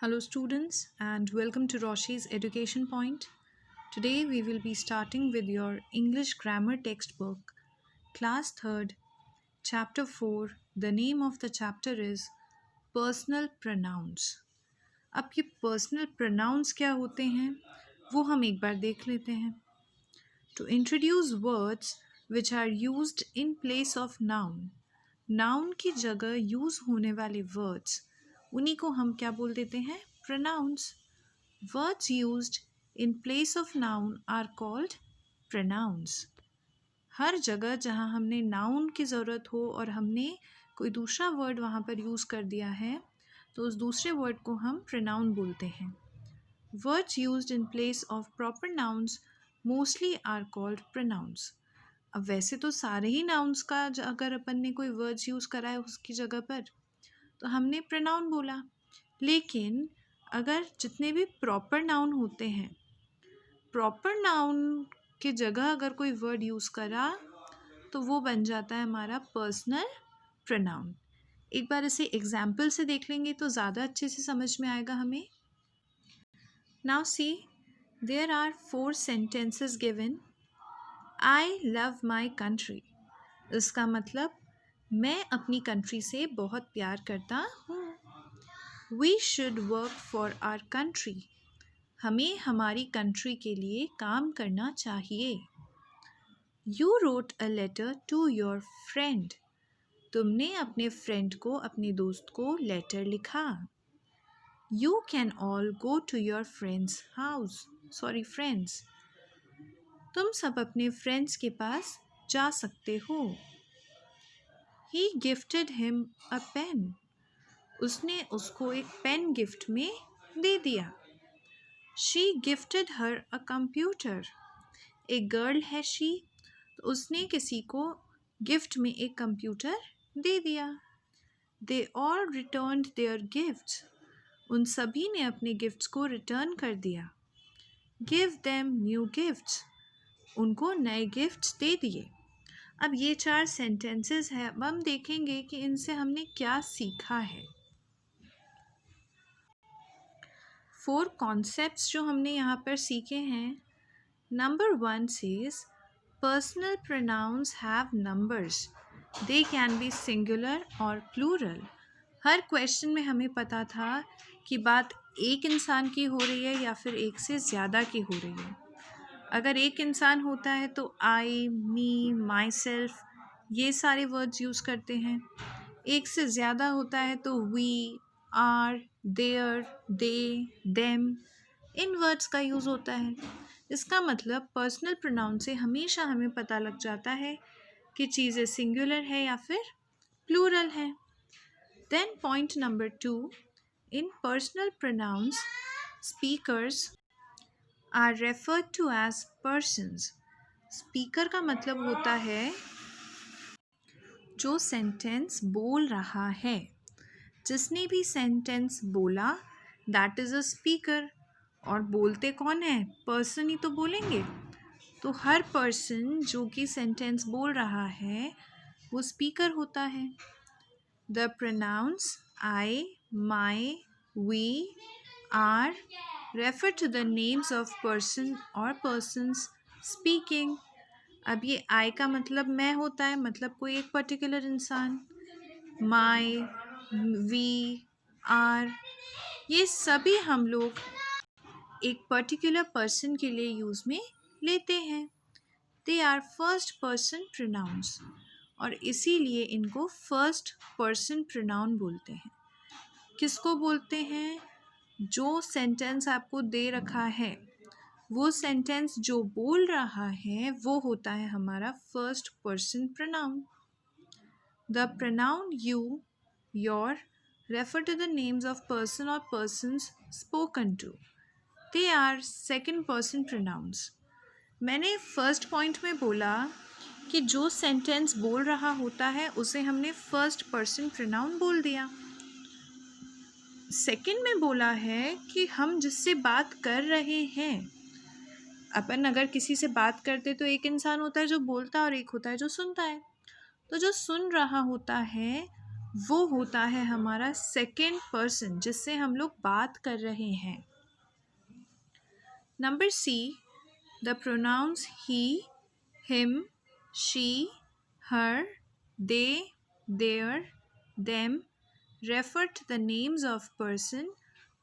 Hello, students, and welcome to Roshi's Education Point. Today, we will be starting with your English Grammar textbook, Class 3rd, Chapter 4. The name of the chapter is Personal Pronouns. अब ये personal pronouns क्या होते हैं वो हम एक बार देख लेते हैं. To introduce words which are used in place of noun. Noun की जगह यूज होने वाले वर्ड्स उन्हीं को हम क्या बोल देते हैं? Pronouns. Words used in place of noun are called pronouns. हर जगह जहाँ हमने नाउन की ज़रूरत हो और हमने कोई दूसरा वर्ड वहाँ पर यूज़ कर दिया है तो उस दूसरे वर्ड को हम प्रोनाउन बोलते हैं. Words used in place of proper nouns mostly are called pronouns. अब वैसे तो सारे ही नाउन्स का अगर अपन ने कोई वर्ड्स यूज़ करा है उसकी जगह पर तो हमने प्रोनाउन बोला, लेकिन अगर जितने भी प्रॉपर नाउन होते हैं, प्रॉपर नाउन के जगह अगर कोई वर्ड यूज़ करा तो वो बन जाता है हमारा पर्सनल प्रोनाउन. एक बार इसे एग्जाम्पल से देख लेंगे तो ज़्यादा अच्छे से समझ में आएगा हमें. Now see, there are 4 sentences given. I love my country. इसका मतलब मैं अपनी कंट्री से बहुत प्यार करता हूँ. We should work for our country. हमें हमारी कंट्री के लिए काम करना चाहिए. You wrote a letter to your friend. तुमने अपने फ्रेंड को, अपने दोस्त को लेटर लिखा. You can all go to your friends friends. तुम सब अपने फ्रेंड्स के पास जा सकते हो. He gifted him a pen. उसने उसको एक पेन गिफ्ट में दे दिया. She gifted her a computer. एक गर्ल है शी, तो उसने किसी को गिफ्ट में एक कंप्यूटर दे दिया. They all returned their gifts. उन सभी ने अपने गिफ्ट्स को रिटर्न कर दिया. Give them new gifts. उनको नए गिफ्ट्स दे दिए. अब ये 4 सेंटेंसेस हैं. अब हम देखेंगे कि इनसे हमने क्या सीखा है. 4 कॉन्सेप्ट्स जो हमने यहाँ पर सीखे हैं. Number 1 says personal pronouns have numbers. They can be singular or plural. Her question में हमें पता था कि बात एक इंसान की हो रही है या फिर एक से ज़्यादा की हो रही है. अगर एक इंसान होता है तो आई, मी, माई सेल्फ, ये सारे वर्ड्स यूज़ करते हैं. एक से ज़्यादा होता है तो we, our, their, they, them, इन वर्ड्स का यूज़ होता है. इसका मतलब पर्सनल प्रोनाउन से हमेशा हमें पता लग जाता है कि चीज़ें सिंगुलर है या फिर प्लूरल है. Then point number 2, in personal pronouns speakers are referred to as persons. Speaker का मतलब होता है जो सेंटेंस बोल रहा है. जिसने भी सेंटेंस बोला दैट इज़ अ स्पीकर. और बोलते कौन है? पर्सन ही तो बोलेंगे. तो हर पर्सन जो कि सेंटेंस बोल रहा है वो स्पीकर होता है. The pronouns I, my, we, are refer to the names of person और पर्सन्स स्पीकिंग. अब ये आई का मतलब मैं होता है, मतलब कोई एक पर्टिकुलर इंसान. माई, वी, आर, ये सभी हम लोग एक पर्टिकुलर पर्सन के लिए यूज़ में लेते हैं. They are first person pronouns और इसीलिए इनको फर्स्ट पर्सन प्रोनाउन बोलते हैं. किसको बोलते हैं? जो सेंटेंस आपको दे रखा है वो सेंटेंस जो बोल रहा है वो होता है हमारा first person pronoun. The pronoun you, your refer to the names of person और persons spoken to. They are second person pronouns. मैंने फर्स्ट पॉइंट में बोला कि जो सेंटेंस बोल रहा होता है उसे हमने फर्स्ट पर्सन प्रोनाउन बोल दिया. सेकेंड में बोला है कि हम जिससे बात कर रहे हैं, अपन अगर किसी से बात करते तो एक इंसान होता है जो बोलता है और एक होता है जो सुनता है. तो जो सुन रहा होता है वो होता है हमारा सेकंड पर्सन जिससे हम लोग बात कर रहे हैं. Number C, the pronouns he, him, she, her, they, their, them refer to the names of person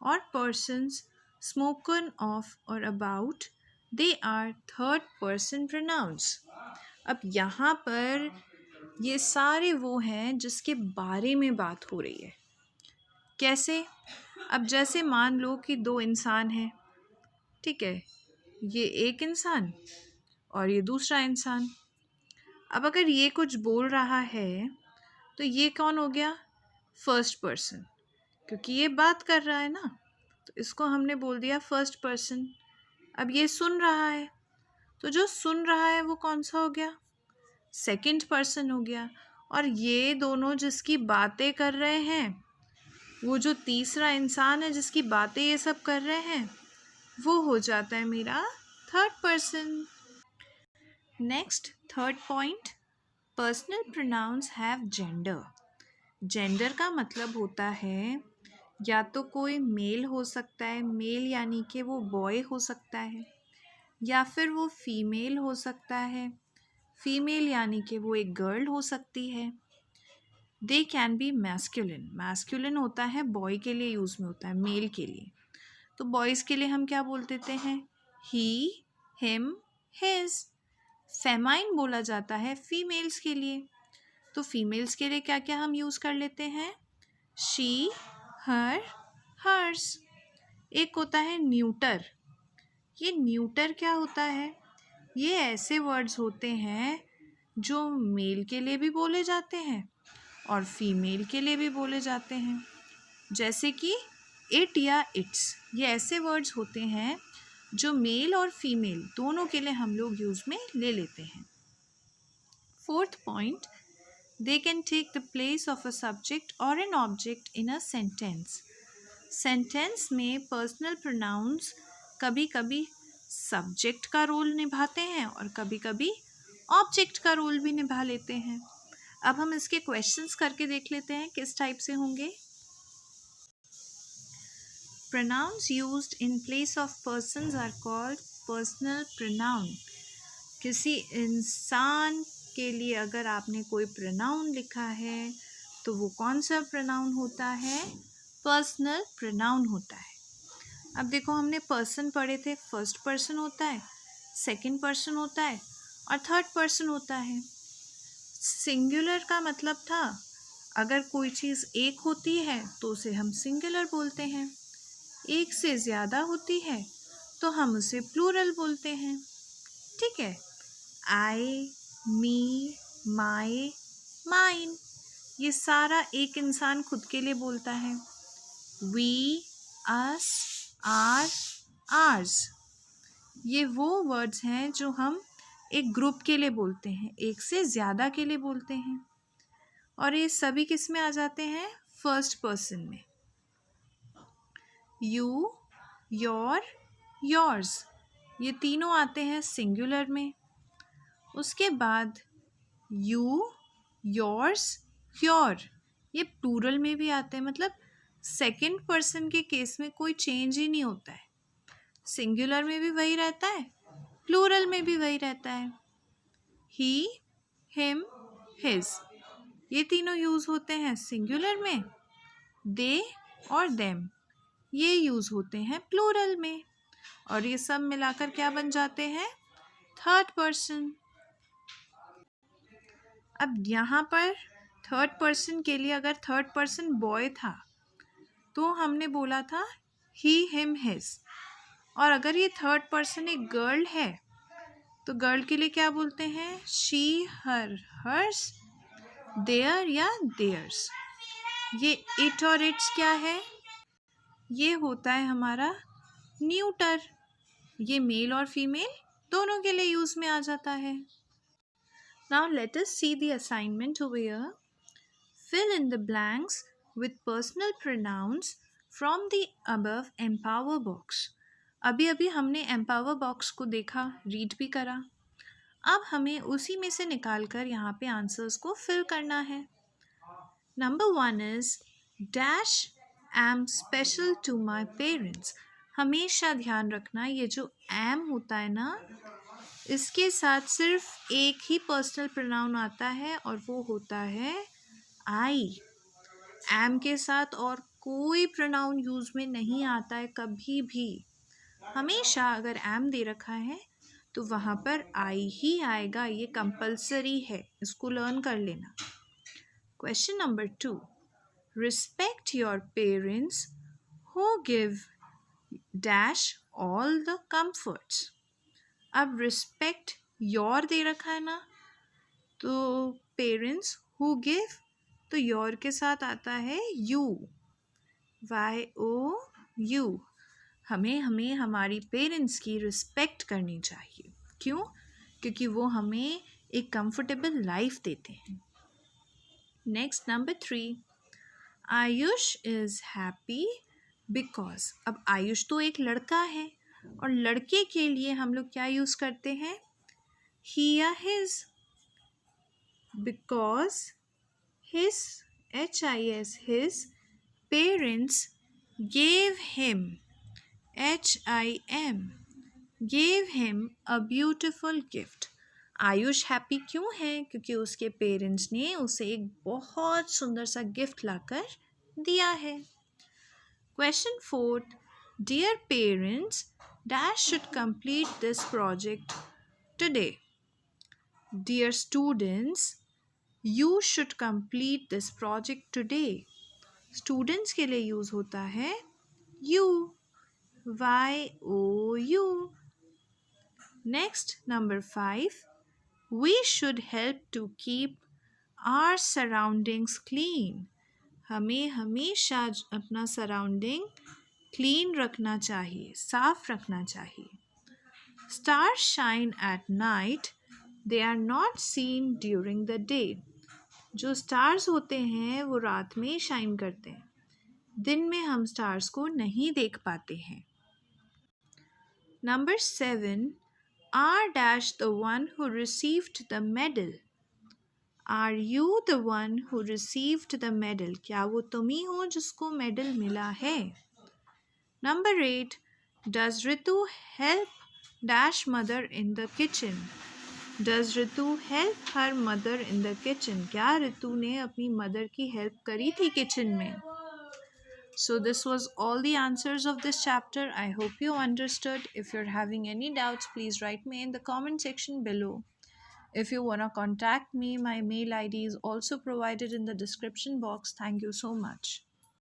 or persons spoken of or about. They are third person pronouns. अब यहाँ पर ये सारे वो हैं जिसके बारे में बात हो रही है. कैसे? अब जैसे मान लो कि दो इंसान हैं, ठीक है, ये एक इंसान और ये दूसरा इंसान. अब अगर ये कुछ बोल रहा है तो ये कौन हो गया? फर्स्ट पर्सन, क्योंकि ये बात कर रहा है ना, तो इसको हमने बोल दिया फर्स्ट पर्सन. अब ये सुन रहा है, तो जो सुन रहा है वो कौन सा हो गया? सेकंड पर्सन हो गया. और ये दोनों जिसकी बातें कर रहे हैं, वो जो तीसरा इंसान है जिसकी बातें ये सब कर रहे हैं, वो हो जाता है मेरा third person. Next, third point, personal pronouns have gender. Gender का मतलब होता है या तो कोई मेल हो सकता है, मेल यानी कि वो बॉय हो सकता है, या फिर वो फीमेल हो सकता है, फीमेल यानी कि वो एक गर्ल हो सकती है. They can be masculine. Masculine होता है बॉय के लिए यूज़ में होता है, मेल के लिए. तो बॉयज़ के लिए हम क्या बोल देते हैं? ही, हिम, हिज. फेमाइन बोला जाता है फीमेल्स के लिए. तो फीमेल्स के लिए क्या क्या हम यूज़ कर लेते हैं? She, her, hers. एक होता है न्यूटर. ये न्यूटर क्या होता है? ये ऐसे वर्ड्स होते हैं जो मेल के लिए भी बोले जाते हैं और फीमेल के लिए भी बोले जाते हैं. जैसे कि इट या इट्स, ये ऐसे वर्ड्स होते हैं जो मेल और फीमेल दोनों के लिए हम लोग यूज़ में ले लेते हैं. Fourth point, they can take the place of a subject or an object in a sentence. Sentence में पर्सनल प्रोनाउंस कभी कभी सब्जेक्ट का रोल निभाते हैं और कभी कभी ऑब्जेक्ट का रोल भी निभा लेते हैं. अब हम इसके क्वेश्चंस करके देख लेते हैं किस टाइप से होंगे. Pronouns used in place of persons are called personal pronoun. किसी इंसान के लिए अगर आपने कोई प्रोनाउन लिखा है तो वो कौन सा प्रोनाउन होता है? पर्सनल प्रोनाउन होता है. अब देखो, हमने पर्सन पढ़े थे, फर्स्ट पर्सन होता है, सेकंड पर्सन होता है और थर्ड पर्सन होता है. सिंगुलर का मतलब था अगर कोई चीज़ एक होती है तो उसे हम सिंगुलर बोलते हैं, एक से ज़्यादा होती है तो हम उसे प्लूरल बोलते हैं. ठीक है. आई, मी, माई, माइन, ये सारा एक इंसान खुद के लिए बोलता है. वी, अस, आर, आर्स, ये वो वर्ड्स हैं जो हम एक ग्रुप के लिए बोलते हैं, एक से ज़्यादा के लिए बोलते हैं. और ये सभी किस में आ जाते हैं? फर्स्ट पर्सन में. यू, योर, योर्स, ये तीनों आते हैं सिंगुलर में. उसके बाद यू, योर्स, योर, ये प्लूरल में भी आते हैं. मतलब सेकंड पर्सन के केस में कोई चेंज ही नहीं होता है. सिंगुलर में भी वही रहता है, प्लूरल में भी वही रहता है. ही, हिम, हिज, ये तीनों यूज़ होते हैं सिंगुलर में. दे और देम, ये यूज़ होते हैं प्लूरल में. और ये सब मिलाकर क्या बन जाते हैं? Third person. अब यहाँ पर थर्ड पर्सन के लिए अगर थर्ड पर्सन बॉय था तो हमने बोला था ही, हिम, हिज. और अगर ये थर्ड पर्सन एक गर्ल है तो गर्ल के लिए क्या बोलते हैं? शी, हर, हर्स, देयर या देयर्स. ये इट और इट्स क्या है? ये होता है हमारा न्यूटर. ये मेल और फीमेल दोनों के लिए यूज़ में आ जाता है. Now let us see the assignment over here. Fill in the blanks with personal pronouns from the above empower box. अभी अभी हमने empower box को देखा, रीड भी करा. अब हमें उसी में से निकाल कर यहाँ पे आंसर्स को फिल करना है. Number one is dash am special to my parents. हमेशा ध्यान रखना ये जो am होता है ना, इसके साथ सिर्फ एक ही पर्सनल प्रोनाउन आता है और वो होता है आई। am के साथ और कोई प्रोनाउन यूज में नहीं आता है कभी भी। हमेशा अगर am दे रखा है तो वहाँ पर आई ही आएगा, ये कंपल्सरी है, इसको लर्न कर लेना। Question number 2, respect your parents who give dash all the comforts। अब respect your दे रखा है ना, तो parents who give, तो your के साथ आता है you, you। हमें हमारी पेरेंट्स की रिस्पेक्ट करनी चाहिए। क्यों? क्योंकि वो हमें एक कंफर्टेबल लाइफ देते हैं। Next number 3, Ayush is happy because. अब आयुष तो एक लड़का है और लड़के के लिए हम लोग क्या यूज़ करते हैं? ही या his. Because his, HIS, his parents gave him, HIM, gave him a beautiful gift. Ayush happy क्यों है? क्योंकि उसके पेरेंट्स ने उसे एक बहुत सुंदर सा गिफ्ट लाकर दिया है। Question 4, dear parents dash should complete this project today. Dear students you should complete this project today. Students के लिए यूज़ होता है you, YOU। Next number 5, we should help to keep our surroundings clean। हमें हमेशा अपना surrounding clean रखना चाहिए, साफ रखना चाहिए। Stars shine at night, they are not seen during the day। जो स्टार्स होते हैं वो रात में शाइन करते हैं, दिन में हम स्टार्स को नहीं देख पाते हैं। Number 7, are dash the one who received the medal। Are you the one who received the medal? क्या वो तुम ही हो जिसको मेडल मिला है? Number 8, does Ritu help dash mother in the kitchen? Does Ritu help her mother in the kitchen? क्या रितु ने अपनी मदर की हेल्प करी थी किचन में? So this was all the answers of this chapter. I hope you understood. If you're having any doubts, please write me in the comment section below. If you want to contact me, my mail ID is also provided in the description box. Thank you so much.